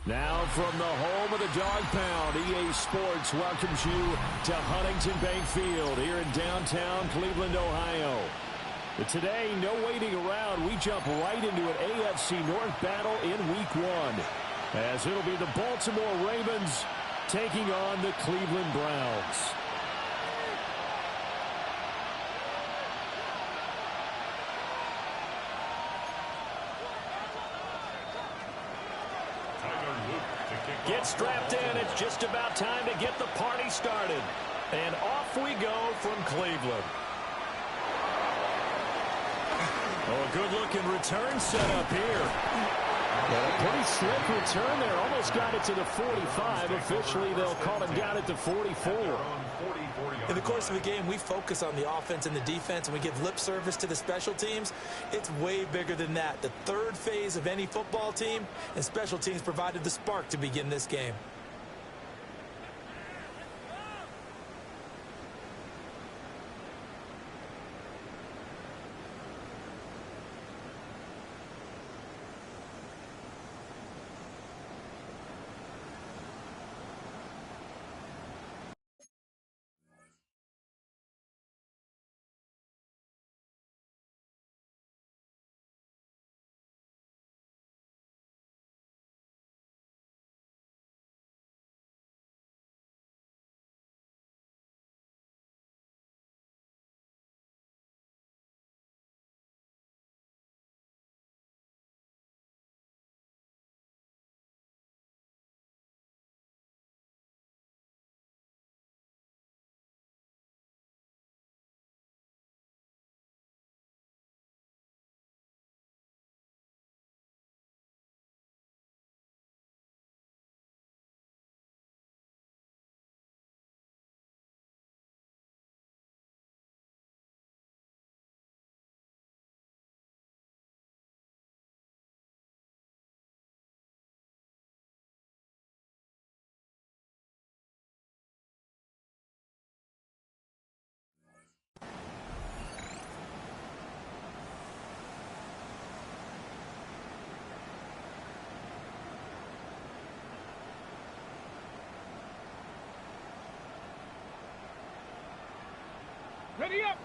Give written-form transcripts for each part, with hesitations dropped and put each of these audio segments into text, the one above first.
Now from the home of the Dog Pound, EA Sports welcomes you to Huntington Bank Field here in downtown Cleveland, Ohio. But today, no waiting around. We jump right into an AFC North battle in Week 1, as it'll be the Baltimore Ravens taking on the Cleveland Browns. Get strapped in. It's just about time to get the party started. And off we go from Cleveland. Oh, a good-looking return set up here. Well, a pretty slick return there. Almost got it to the 45. Officially, they'll call him down at the 44. In the course of the game, we focus on the offense and the defense, and we give lip service to the special teams. It's way bigger than that. The third phase of any football team, and special teams provided the spark to begin this game. Ready up!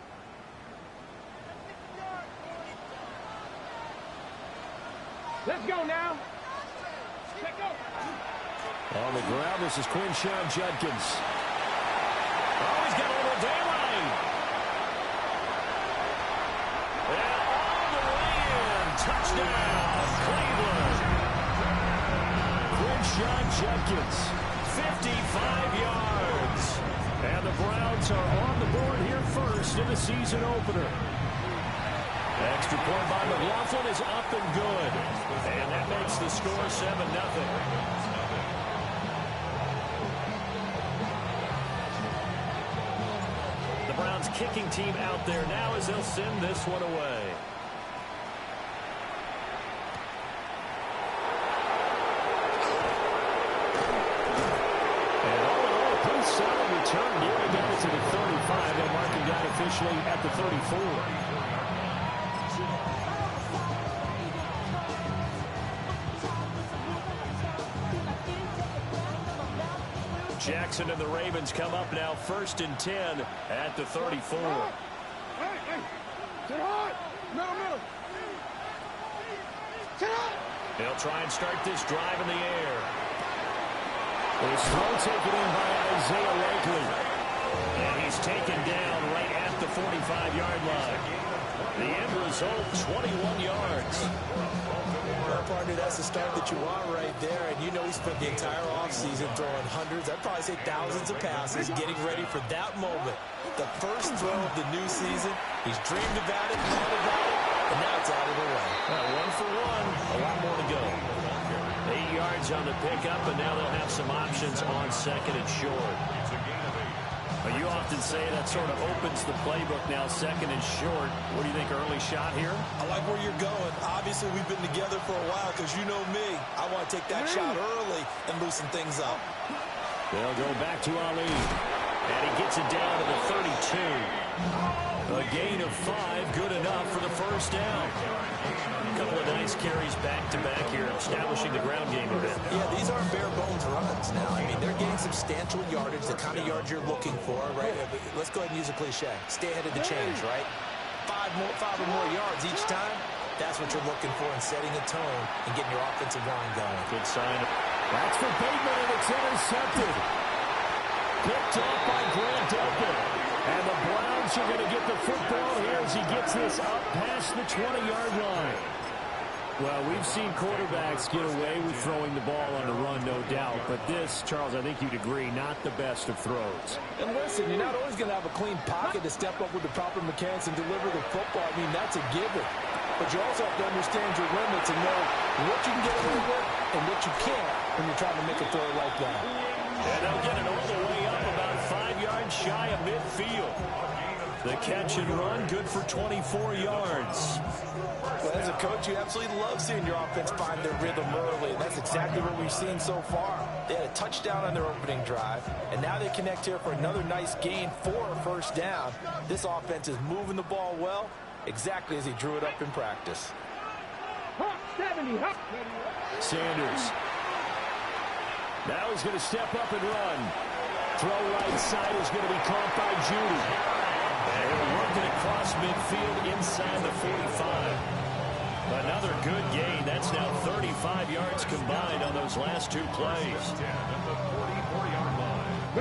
Let's go now! Let go! On the ground, this is Quinshawn Judkins. Oh, he's got a little daylight. And all the way in. Touchdown, Cleveland. Quinshawn Judkins, 55 yards. And the Browns are on the board here first in the season opener. Extra point by McLaughlin is up and good. And that makes the score 7-0. The Browns kicking team out there now as they'll send this one away. Turn nearly got it to the 35. They'll mark him down officially at the 34. Jackson and the Ravens come up now 1st and 10 at the 34. Hey, sit hard. Middle. Sit hard. They'll try and start this drive in the air. It's throw taken in by Isaiah Likely. And he's taken down right at the 45-yard line. The end result, 21 yards. Well, partner, that's the start that you want right there. And you know he spent the entire offseason throwing hundreds, I'd probably say thousands of passes, getting ready for that moment. The first throw of the new season. He's dreamed about it, thought about it, and now it's out of the way. Well, 1 for 1, a lot more to go. 8 yards on the pickup, and now they'll have some options on 2nd and short. But you often say that sort of opens the playbook now, 2nd and short. What do you think, early shot here? I like where you're going. Obviously, we've been together for a while because you know me. I want to take that shot early and loosen things up. They'll go back to Ali. And he gets it down to the 32. A gain of 5, good enough for the first down. A couple of nice carries back-to-back here, establishing the ground game a bit. Yeah, these aren't bare-bones runs now. I mean, they're getting substantial yardage, the kind of yards you're looking for, right? Let's go ahead and use a cliche. Stay ahead of the change, right? Five or more yards each time. That's what you're looking for in setting a tone and getting your offensive line going. Good sign. That's for Bateman, and it's intercepted. Picked off by Grant Delpit. And the Browns are going to get the football here as he gets this up past the 20-yard line. Well, we've seen quarterbacks get away with throwing the ball on the run, no doubt. But this, Charles, I think you'd agree, not the best of throws. And listen, you're not always going to have a clean pocket to step up with the proper mechanics and deliver the football. I mean, that's a given. But you also have to understand your limits and know what you can get away with and what you can't when you're trying to make a throw like that. And they'll get it all the way up about 5 yards shy of midfield. The catch and run, good for 24 yards. Well, as a coach, you absolutely love seeing your offense find their rhythm early, and that's exactly what we've seen so far. They had a touchdown on their opening drive, and now they connect here for another nice gain for a first down. This offense is moving the ball well, exactly as he drew it up in practice. 70. Sanders. Now he's going to step up and run. Throw right side is going to be caught by Judy. And he'll work it across midfield inside the 45. Another good gain. That's now 35 yards combined on those last 2 plays.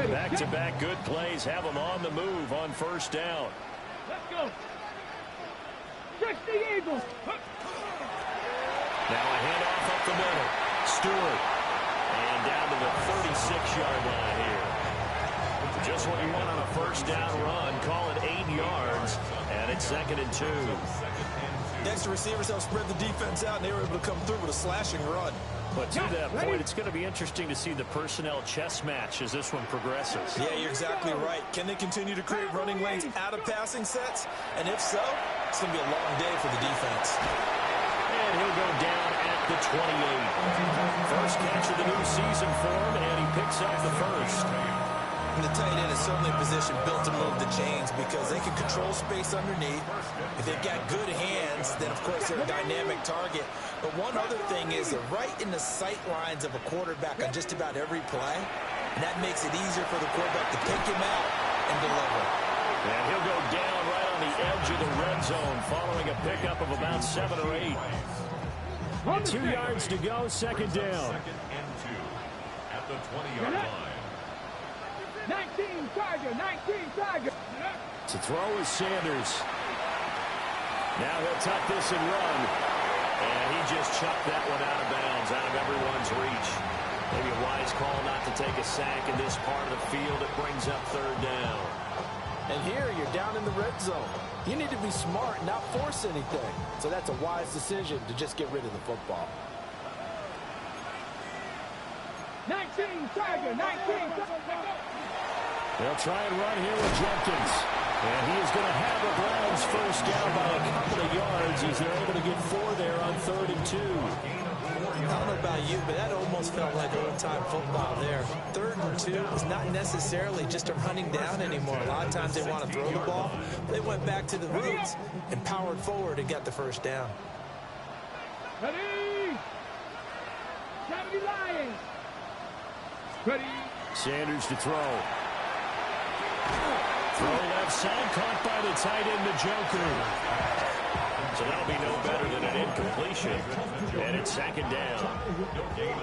Back-to-back good plays have them on the move on first down. Let's go. Stretch the Eagles. Now a handoff up the middle. Stewart. And down to the 36-yard line here. Just what you want on a first down run. Call it 8 yards. And it's 2nd and 2. Next, the receivers help spread the defense out, and they were able to come through with a slashing run. But to that point, it's going to be interesting to see the personnel chess match as this one progresses. Yeah, you're exactly right. Can they continue to create running lanes out of passing sets? And if so, it's going to be a long day for the defense. And he'll go down at the 28. First catch of the new season for him, and he picks up the first. And the tight end is certainly a position built to move the chains because they can control space underneath. If they've got good hands, then of course they're a dynamic target. But one other thing is they're right in the sight lines of a quarterback on just about every play. And that makes it easier for the quarterback to pick him out and deliver. And he'll go down right on the edge of the red zone following a pickup of about 7 or 8. 2 yards to go, second down. 2nd and 2 at the 20-yard line. 19 Tiger. To throw is Sanders. Now he'll tuck this and run. And he just chucked that one out of bounds, out of everyone's reach. Maybe a wise call not to take a sack in this part of the field. It brings up 3rd down. And here you're down in the red zone. You need to be smart and not force anything. So that's a wise decision to just get rid of the football. 19 Tiger. They'll try and run here with Jenkins. And he is going to have the Browns first down by a couple of yards as they're able to get 4 there on 3rd and 2. I don't know about you, but that almost felt like old-time football there. 3rd and 2 is not necessarily just a running down anymore. A lot of times they want to throw the ball. They went back to the roots and powered forward and got the first down. Ready. 70 Lions. Ready. Sanders to throw. Throw left side, caught by the tight end, the Joker. So that'll be no better than an incompletion. And it's 2nd down.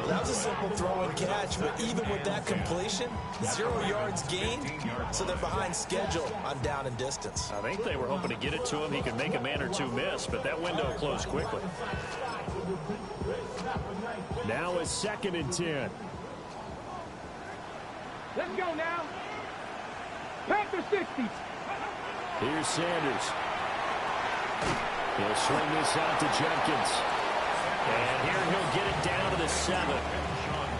That was a simple throw and catch, but even with that completion, 0 yards gained, so they're behind schedule on down and distance. I think they were hoping to get it to him. He could make a man or two miss, but that window closed quickly. Now is 2nd and 10. Let's go now. Panther 60. Here's Sanders. He'll swing this out to Jenkins. And here he'll get it down to the 7.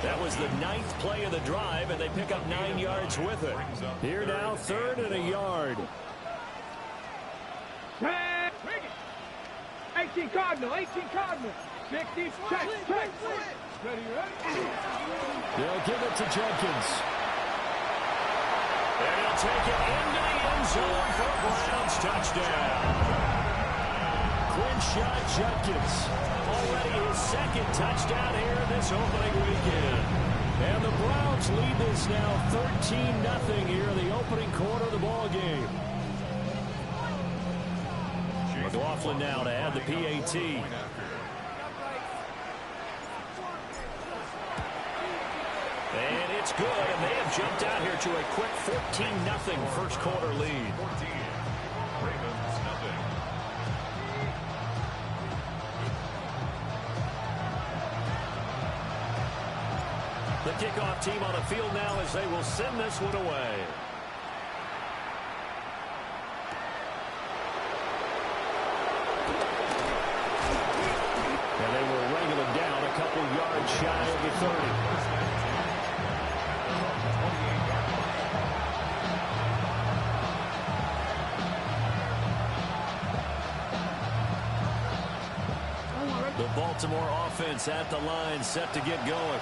That was the 9th play of the drive, and they pick up 9 yards with it. Here now, 3rd and a yard. 18 Cardinal. 60. Check. Ready. They'll give it to Jenkins. And he'll will take it into the end zone for a Browns touchdown. Quinshot Judkins, already his second touchdown here this opening weekend. And the Browns lead this now 13-0 here in the opening quarter of the ball game. McLaughlin now to add the PAT. And it's good, and they have jumped out here to a quick 14-0 first quarter lead. Ravens nothing. The kickoff team on the field now as they will send this one away. And they will wrangle him down a couple yards shy of the 30. The Baltimore offense at the line set to get going.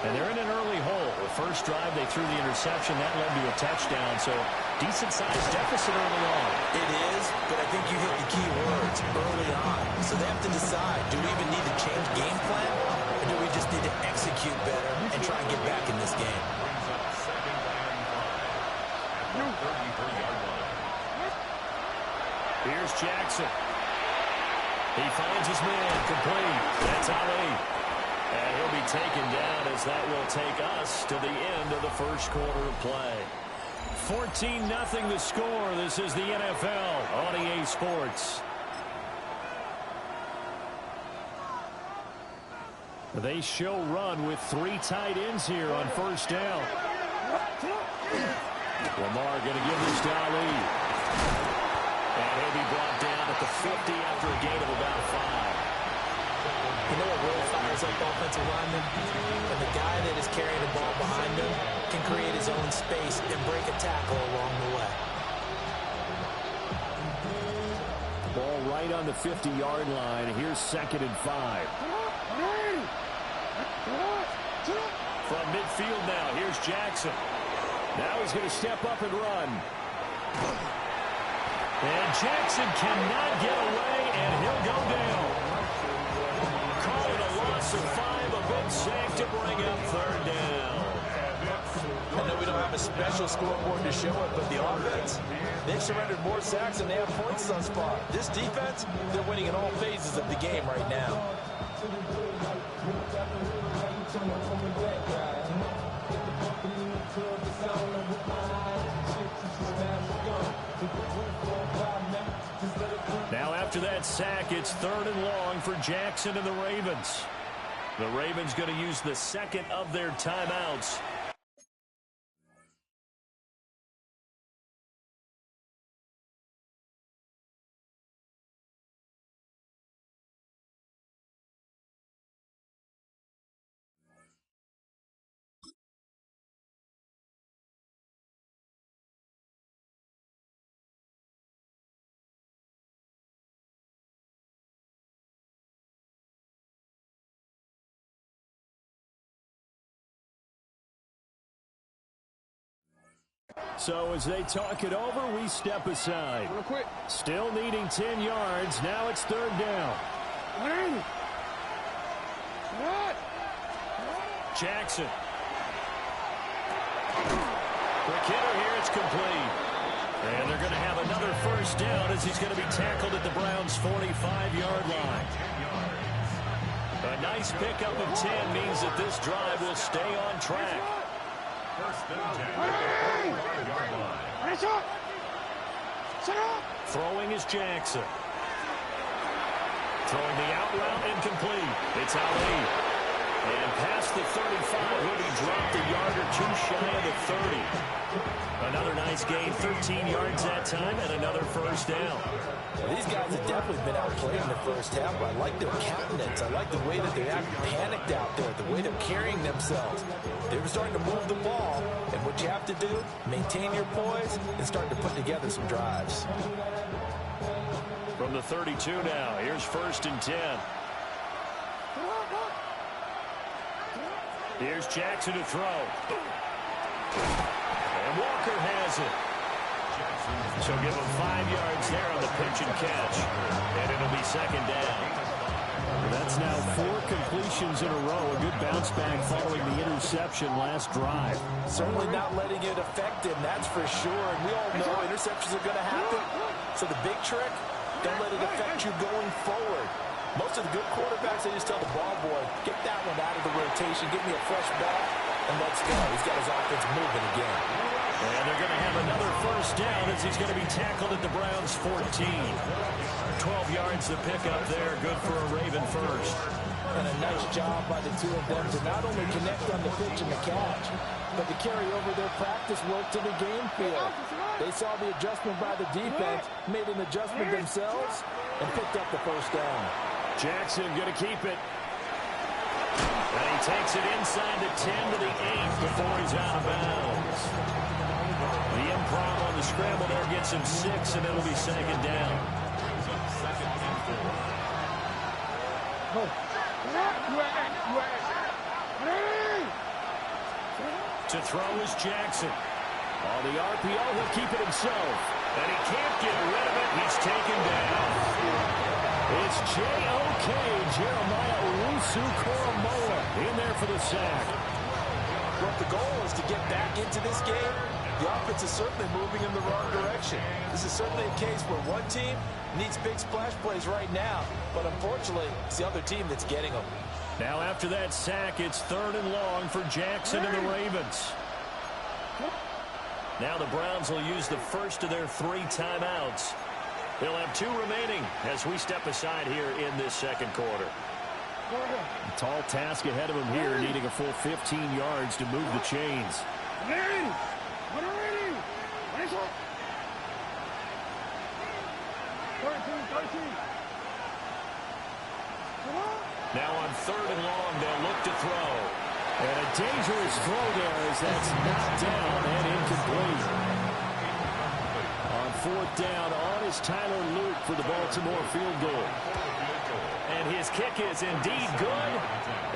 And they're in an early hole. The first drive, they threw the interception. That led to a touchdown, so decent-sized deficit early on. It is, but I think you hit the key words early on. So they have to decide, do we even need to change game plan, or do we just need to execute better and try and get back in this game? Brings up second and 5 at the 33-yard line. Here's Jackson. He finds his man complete. That's Ali. And he'll be taken down as that will take us to the end of the first quarter of play. 14-0 the score. This is the NFL on EA Sports. They show run with 3 tight ends here on first down. Lamar going to give this to Ali. And he'll be brought down at the 50 after a gain of about 5. You know what really fires up offensive linemen? When the guy that is carrying the ball behind him can create his own space and break a tackle along the way. Ball right on the 50-yard line. Here's 2nd and 5. From midfield now, here's Jackson. Now he's going to step up and run. And Jackson cannot get away, and he'll go down. Call it a loss of 5, a big sack to bring up 3rd down. I know we don't have a special scoreboard to show it, but the offense, they've surrendered more sacks than they have points thus far. This defense, they're winning in all phases of the game right now. Now after that sack, it's 3rd and long for Jackson and the Ravens. The Ravens going to use the second of their timeouts. So as they talk it over, we step aside. Real quick. Still needing 10 yards. Now it's 3rd down. What? Jackson. Quick hitter here. It's complete. And they're going to have another first down as he's going to be tackled at the Browns' 45-yard line. A nice pickup of 10 means that this drive will stay on track. First and 10 at the 45-yard line. Throwing is Jackson. Throwing the out route incomplete. It's Ali. And past the 35, he'll be dropped a yard or 2 shy of the 30. Another nice gain, 13 yards that time, and another first down. Well, these guys have definitely been outplayed in the first half, but I like their countenance. I like the way that they're acting panicked out there, the way they're carrying themselves. They're starting to move the ball, and what you have to do, maintain your poise and start to put together some drives. From the 32 now, here's 1st and 10. Here's Jackson to throw. And Walker has it. So give him 5 yards there on the pitch and catch. And it'll be second down. That's now 4 completions in a row. A good bounce back following the interception last drive. Certainly not letting it affect him, that's for sure. And we all know interceptions are going to happen. So the big trick, don't let it affect you going forward. Most of the good quarterbacks, they just tell the ball boy, get that one out of the rotation, give me a fresh ball, and let's go. He's got his offense moving again. And they're going to have another first down as he's going to be tackled at the Browns' 14. 12 yards to pick up there. Good for a Raven first. And a nice job by the two of them to not only connect on the pitch and the catch, but to carry over their practice work to the game field. They saw the adjustment by the defense, made an adjustment themselves, and picked up the first down. Jackson going to keep it. And he takes it inside the 10 to the 8 before he's out of bounds. The improv on the scramble there gets him 6, and it'll be second down. To throw is Jackson. On the RPO, he'll keep it himself. And he can't get rid of it. He's taken down. It's J.O.K. Jeremiah Owusu-Koramoah in there for the sack. Well, the goal is to get back into this game. The offense is certainly moving in the wrong direction. This is certainly a case where one team needs big splash plays right now, but unfortunately, it's the other team that's getting them. Now after that sack, it's 3rd and long for Jackson and the Ravens. Now the Browns will use the first of their 3 timeouts. They'll have 2 remaining as we step aside here in this second quarter. A tall task ahead of him here, needing a full 15 yards to move the chains. Now on 3rd and long, they'll look to throw. And a dangerous throw there as that's knocked down and incomplete. On 4th down, on is Tyler Luke for the Baltimore field goal. And his kick is indeed good.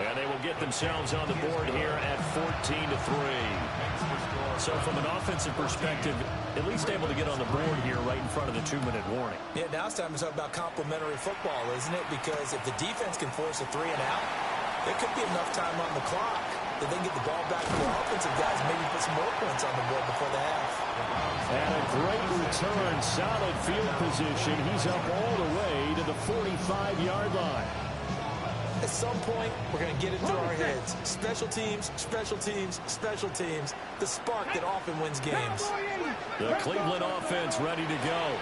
And they will get themselves on the board here at 14-3. So from an offensive perspective, at least able to get on the board here right in front of the 2-minute warning. Yeah, now it's time to talk about complementary football, isn't it? Because if the defense can force a 3 and out, there could be enough time on the clock that they can get the ball back to the offensive guys, maybe put some more points on the board before the half. And a great return, solid field position. He's up all the way to the 45-yard line. At some point, we're going to get it through our heads. Special teams, special teams, special teams. The spark that often wins games. The Cleveland offense ready to go.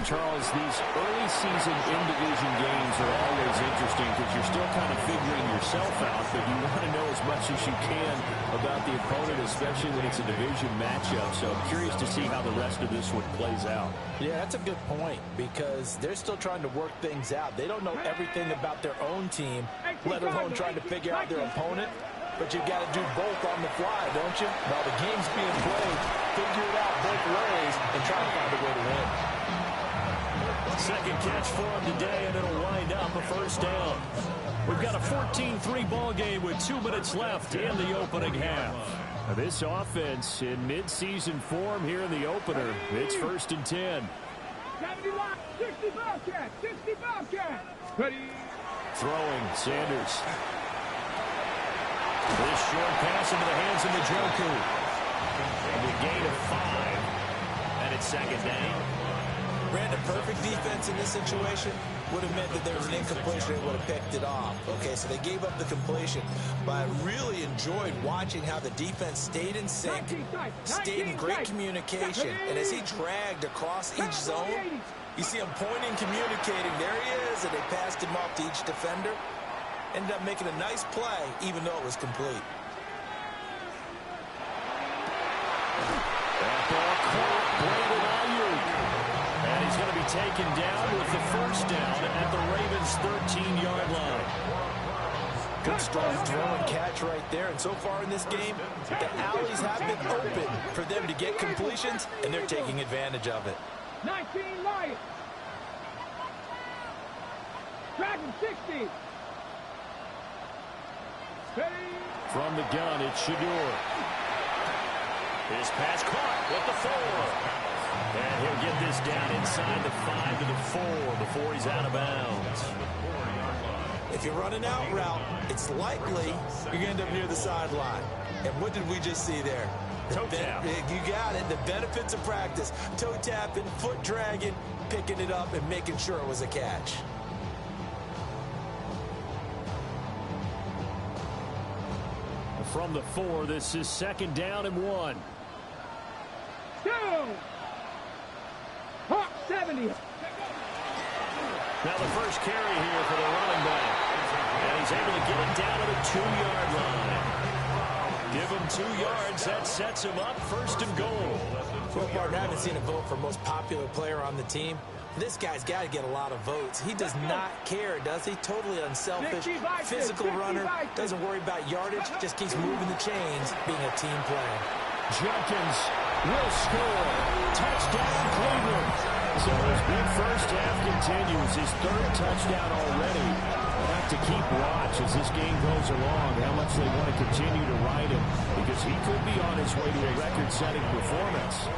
Charles, these early season in-division games are always interesting because you're still kind of figuring yourself out, but you want to know as much as you can about the opponent, especially when it's a division matchup. So I'm curious to see how the rest of this one plays out. Yeah, that's a good point because they're still trying to work things out. They don't know everything about their own team, let alone trying to figure out their opponent. But you got to do both on the fly, don't you? While the game's being played, figure it out both ways and try to find a way to win. Second catch for him today, and it'll wind up a first down. We've got a 14-3 ball game with 2 minutes left in the opening half. Now this offense in mid-season form here in the opener. It's 1st and 10. 60 Bobcat, 60 Bobcat. Ready. Throwing, Sanders. This short pass into the hands of Njoku. And a gain of 5. And it's second down. Brandon, perfect defense in this situation would have meant that there was an incompletion and would have picked it off. Okay, so they gave up the completion. But I really enjoyed watching how the defense stayed in sync, stayed in great communication. And as he dragged across each zone, you see him pointing, communicating. There he is, and they passed him off to each defender. Ended up making a nice play, even though it was complete. That ball caught Brandon Ayuk. And he's going to be taken down with the first down at the Ravens' 13-yard line. Good strong throw and catch right there. And so far in this game, the alleys have been open for them to get completions, and they're taking advantage of it. 19 Lions. Dragon 60. From the gun, it's Shador. His pass caught with the 4. And he'll get this down inside the 5 to the 4 before he's out of bounds. If you're running out route, it's likely you're going to end up near the sideline. And what did we just see there? Toe tap. You got it. The benefits of practice. Toe tapping, foot dragging, picking it up, and making sure it was a catch. From the 4, this is 2nd down and 1. Go! Hawk 70. Now the first carry here for the running back. And he's able to get it down to the 2-yard line. Give him 2 yards. That sets him up 1st and goal. Well, Martin, I haven't seen a vote for most popular player on the team. This guy's got to get a lot of votes. He does not care, does he? Totally unselfish, physical runner, doesn't worry about yardage, just keeps moving the chains, being a team player. Jenkins will score. Touchdown, Cleveland. So his big first half continues. His 3rd touchdown already. We'll have to keep watch as this game goes along, how much they want to continue to ride him, because he could be on his way to a record-setting performance.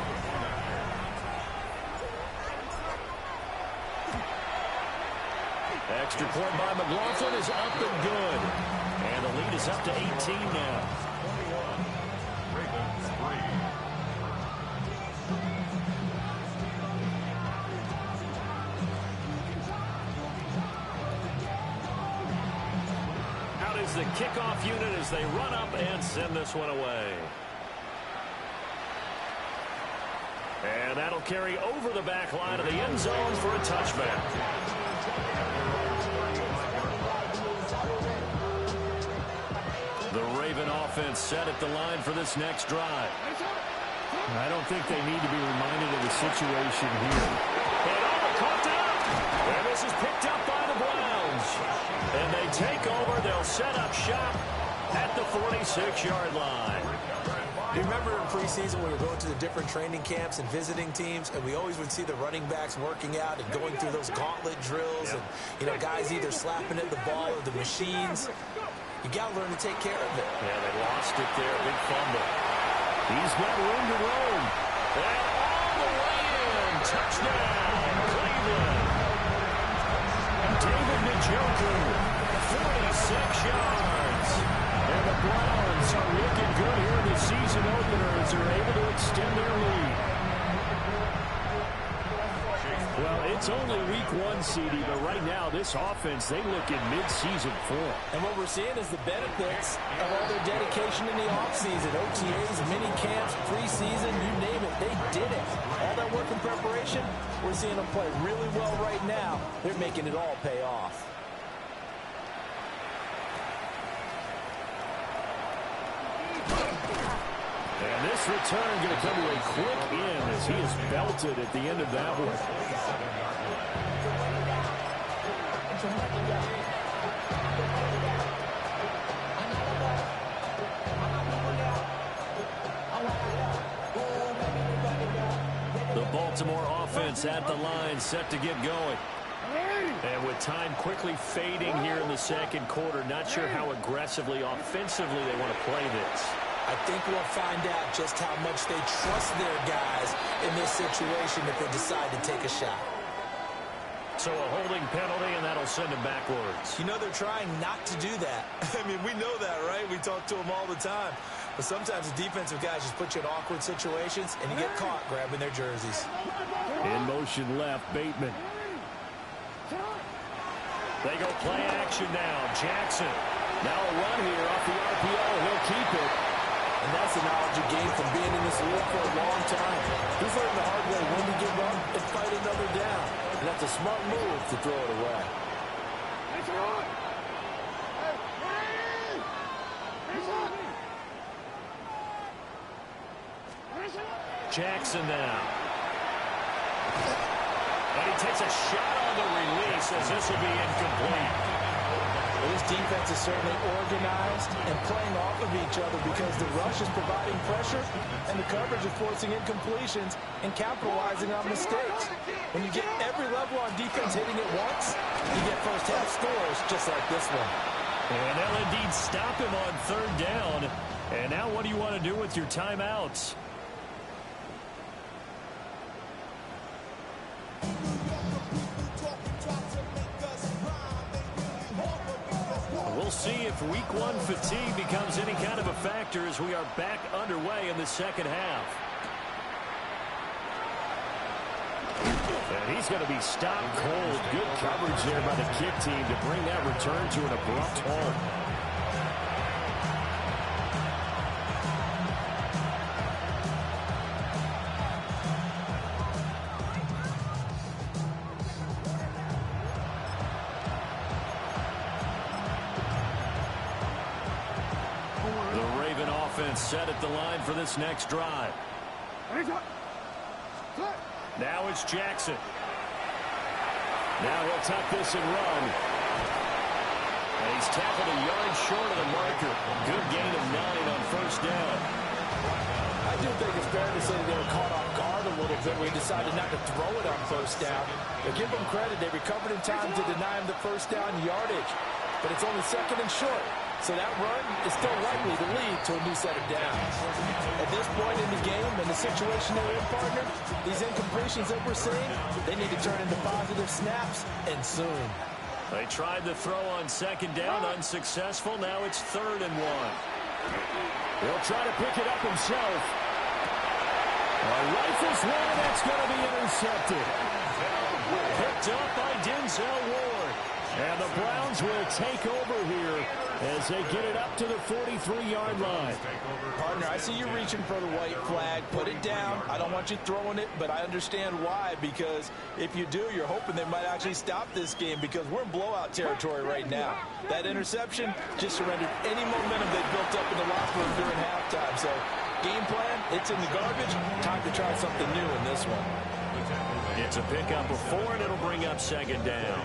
Extra point by McLaughlin is up and good. And the lead is up to 18 now. Out is the kickoff unit as they run up and send this one away. And that'll carry over the back line of the end zone for a touchback. The Raven offense set at the line for this next drive. I don't think they need to be reminded of the situation here. And caught up! And this is picked up by the Browns. And they take over. They'll set up shop at the 46-yard line. You remember in preseason when we were going to the different training camps and visiting teams, and we always would see the running backs working out and going through those gauntlet drills, and, you know, guys either slapping at the ball or the machines. You got to learn to take care of it. Yeah, they lost it there. Big fumble. He's got room to roam. And all the way in. Touchdown, Cleveland. David Njoku, 46 yards. And the Browns are looking good here in the season opener as they're able to extend their lead. Well, it's only week 1, CD, but right now this offense, they look in mid-season form. And what we're seeing is the benefits of all their dedication in the offseason. OTAs, mini camps, preseason, you name it, they did it. All that work in preparation, we're seeing them play really well right now. They're making it all pay off. And this return going to come to a quick end as he is belted at the end of that one. The Baltimore offense at the line, set to get going. And with time quickly fading here in the second quarter, not sure how aggressively, offensively they want to play this. I think we'll find out just how much they trust their guys in this situation if they decide to take a shot. So a holding penalty, and that'll send him backwards. You know, they're trying not to do that. I mean, we know that, right? We talk to them all the time. But sometimes the defensive guys just put you in awkward situations, and you get caught grabbing their jerseys. In motion left, Bateman. They go play action now. Jackson. Now a run here off the RPO. He'll keep it. And that's the knowledge you gain from being in this league for a long time. He's learned the hard way when to give up and fight another down. And that's a smart move to throw it away. Jackson now. And he takes a shot on the release as this will be incomplete. Well, this defense is certainly organized and playing off of each other because the rush is providing pressure and the coverage is forcing incompletions and capitalizing on mistakes. When you get every level on defense hitting it once, you get first half scores just like this one. And they'll indeed stop him on 3rd down. And now what do you want to do with your timeouts? We'll see if week one fatigue becomes any kind of a factor as we are back underway in the second half. And he's going to be stopped cold. Good coverage there by the kick team to bring that return to an abrupt halt. Set at the line for this next drive. Now it's Jackson. Now he'll tuck this and run. And he's tackled a yard short of the marker. Good gain of 9 on first down. I do think it's fair to say they were caught off guard a little bit when he decided not to throw it on first down. But give them credit. They recovered in time to deny him the first down yardage. But it's only second and short. So that run is still likely to lead to a new set of downs. At this point in the game and the situation they're in, partner, these incompletions that we're seeing, they need to turn into positive snaps, and soon. They tried the throw on second down, unsuccessful. Now it's 3rd and 1. He'll try to pick it up himself. Rifles one, that's going to be intercepted. Picked up by Denzel Ward. And the Browns will take over here as they get it up to the 43-yard line. Partner, I see you reaching for the white flag. Put it down. I don't want you throwing it, but I understand why. Because if you do, you're hoping they might actually stop this game because we're in blowout territory right now. That interception just surrendered any momentum they built up in the locker room during halftime. So, game plan, it's in the garbage. Time to try something new in this one. It's a pickup of 4, and it'll bring up 2nd down.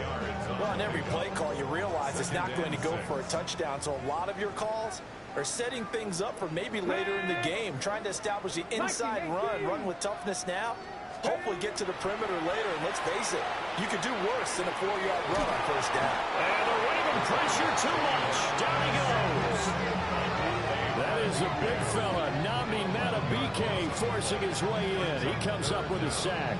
Well, on every play call, you realize it's not going to go for a touchdown. So a lot of your calls are setting things up for maybe later in the game, trying to establish the inside run with toughness now, hopefully get to the perimeter later. And let's face it, you could do worse than a 4-yard run on first down. And the Raven pressure too much. Down he goes. That is a big fella, Nami Matabike, forcing his way in. He comes up with a sack.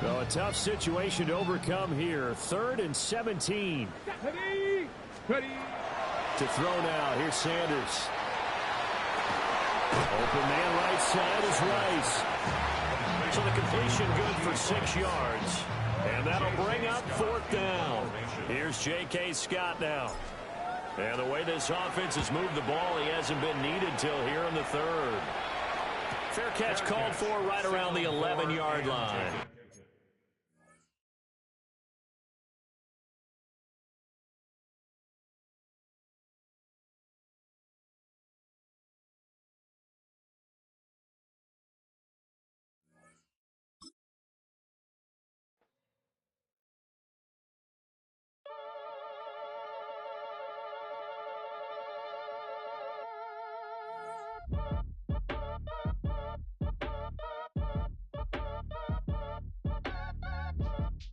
So a tough situation to overcome here. 3rd and 17. To throw now. Here's Sanders. Open man right side is Rice. So the completion good for 6 yards. And that'll bring up 4th down. Here's J.K. Scott now. And the way this offense has moved the ball, he hasn't been needed till here in the 3rd. Fair catch called for right around the 11-yard line.